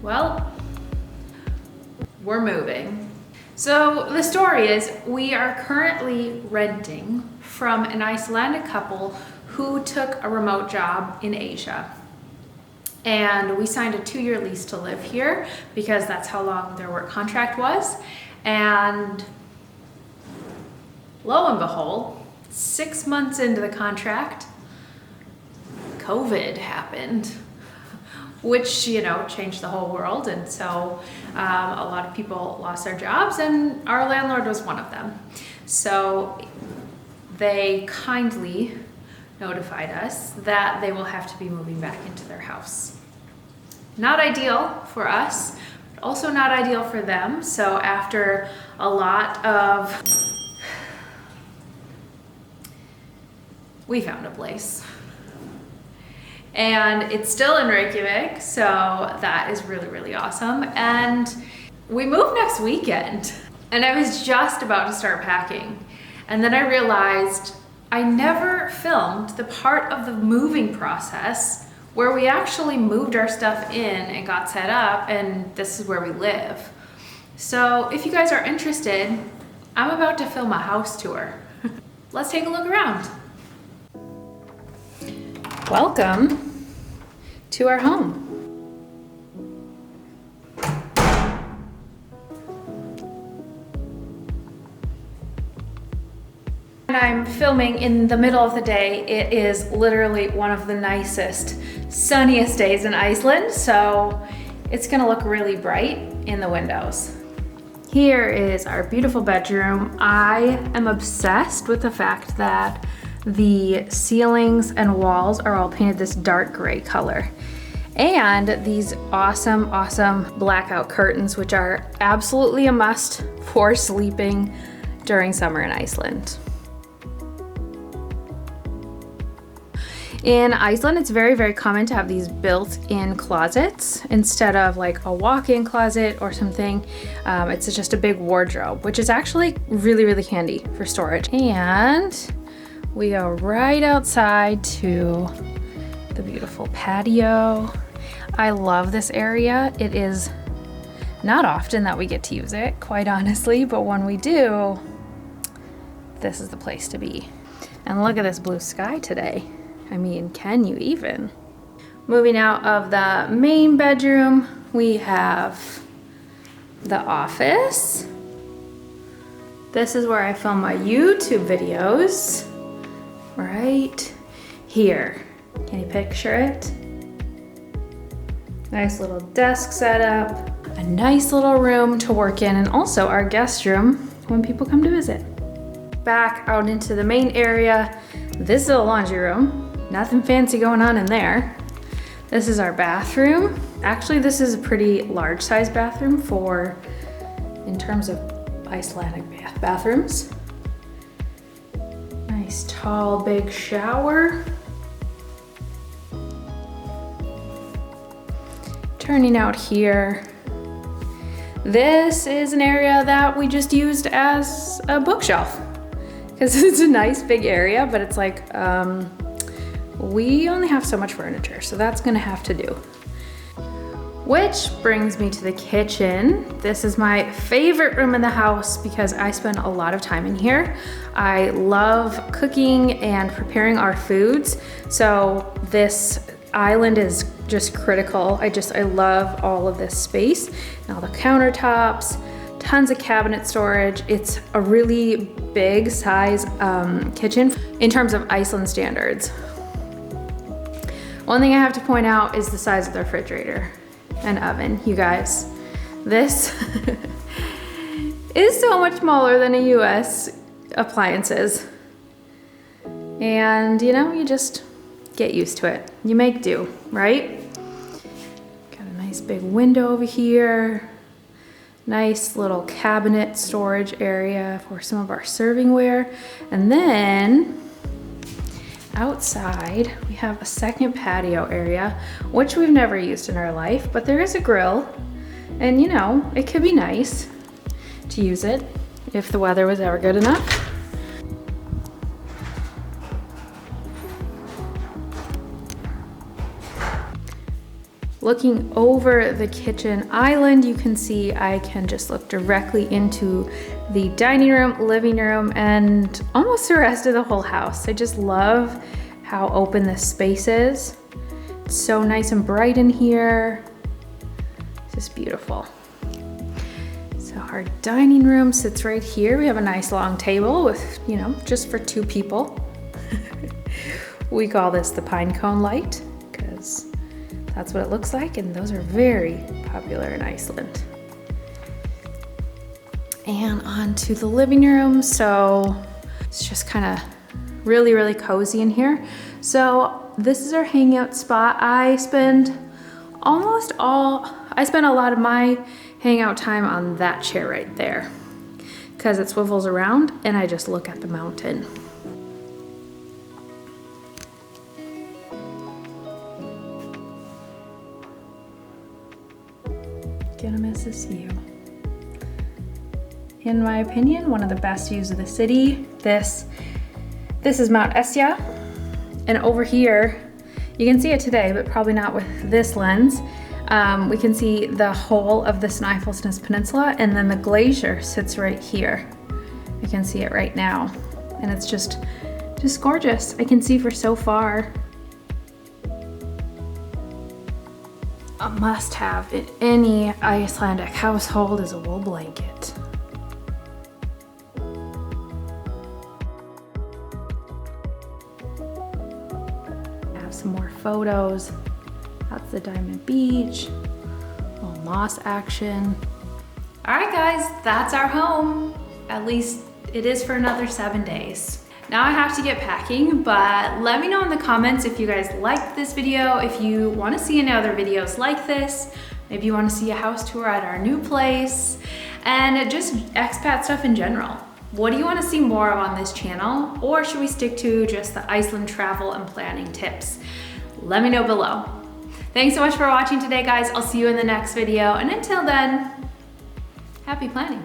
Well, we're moving. So the story is we are currently renting from an Icelandic couple who took a remote job in Asia. And we signed a 2-year lease to live here because that's how long their work contract was. And lo and behold, 6 months into the contract, COVID happened, which, you know, changed the whole world. And so a lot of people lost their jobs, and our landlord was one of them. So they kindly notified us that they will have to be moving back into their house. Not ideal for us, but also not ideal for them. So after a lot of, we found a place. And it's still in Reykjavik, so that is really, really awesome. And we move next weekend. And I was just about to start packing. And then I realized I never filmed the part of the moving process where we actually moved our stuff in and got set up, and this is where we live. So if you guys are interested, I'm about to film a house tour. Let's take a look around. Welcome to our home. And I'm filming in the middle of the day. It is literally one of the nicest, sunniest days in Iceland, so it's gonna look really bright in the windows. Here is our beautiful bedroom. I am obsessed with the fact that the ceilings and walls are all painted this dark gray color. And these awesome, awesome blackout curtains, which are absolutely a must for sleeping during summer in Iceland. In Iceland, it's very, very common to have these built-in closets instead of like a walk-in closet or something. It's just a big wardrobe, which is actually really, really handy for storage. And we go right outside to the beautiful patio. I love this area. It is not often that we get to use it, quite honestly, but when we do, this is the place to be. And look at this blue sky today. I mean, can you even? Moving out of the main bedroom, we have the office. This is where I film my YouTube videos. Right here. Can you picture it? Nice little desk setup, a nice little room to work in, and also our guest room when people come to visit. Back out into the main area. This is a laundry room. Nothing fancy going on in there. This is our bathroom. Actually, this is a pretty large size bathroom in terms of Icelandic bathrooms. Nice tall, big shower. Turning out here. This is an area that we just used as a bookshelf because it's a nice big area, but it's like, we only have so much furniture, so that's gonna have to do. Which brings me to the kitchen. This is my favorite room in the house because I spend a lot of time in here. I love cooking and preparing our foods. So this island is just critical. I love all of this space and all the countertops, tons of cabinet storage. It's a really big size kitchen in terms of Iceland standards. One thing I have to point out is the size of the refrigerator and oven, you guys. This is so much smaller than a US appliances. And you know, you just get used to it. You make do, right? Got a nice big window over here. Nice little cabinet storage area for some of our servingware. And then outside, we have a second patio area, which we've never used in our life, but there is a grill. And you know, it could be nice to use it if the weather was ever good enough. Looking over the kitchen island, you can see I can just look directly into the dining room, living room, and almost the rest of the whole house. I just love how open this space is. It's so nice and bright in here. It's just beautiful. So our dining room sits right here. We have a nice long table with, you know, just for 2 people. We call this the pine cone light because that's what it looks like, and those are very popular in Iceland. And on to the living room. So it's just kind of really, really cozy in here. So this is our hangout spot. I spend a lot of my hangout time on that chair right there because it swivels around and I just look at the mountain. Gonna miss this view. In my opinion, one of the best views of the city. This is Mount Esja, and over here, you can see it today, but probably not with this lens. We can see the whole of the Snæfellsnes Peninsula, and then the glacier sits right here. I can see it right now, and it's just gorgeous. I can see for so far. A must-have in any Icelandic household is a wool blanket. I have some more photos. That's the Diamond Beach, a little moss action. All right guys, that's our home. At least it is for another 7 days. Now I have to get packing, but let me know in the comments if you guys liked this video, if you want to see any other videos like this, maybe you want to see a house tour at our new place, and just expat stuff in general. What do you want to see more of on this channel, or should we stick to just the Iceland travel and planning tips? Let me know below. Thanks so much for watching today, guys. I'll see you in the next video, and until then, happy planning.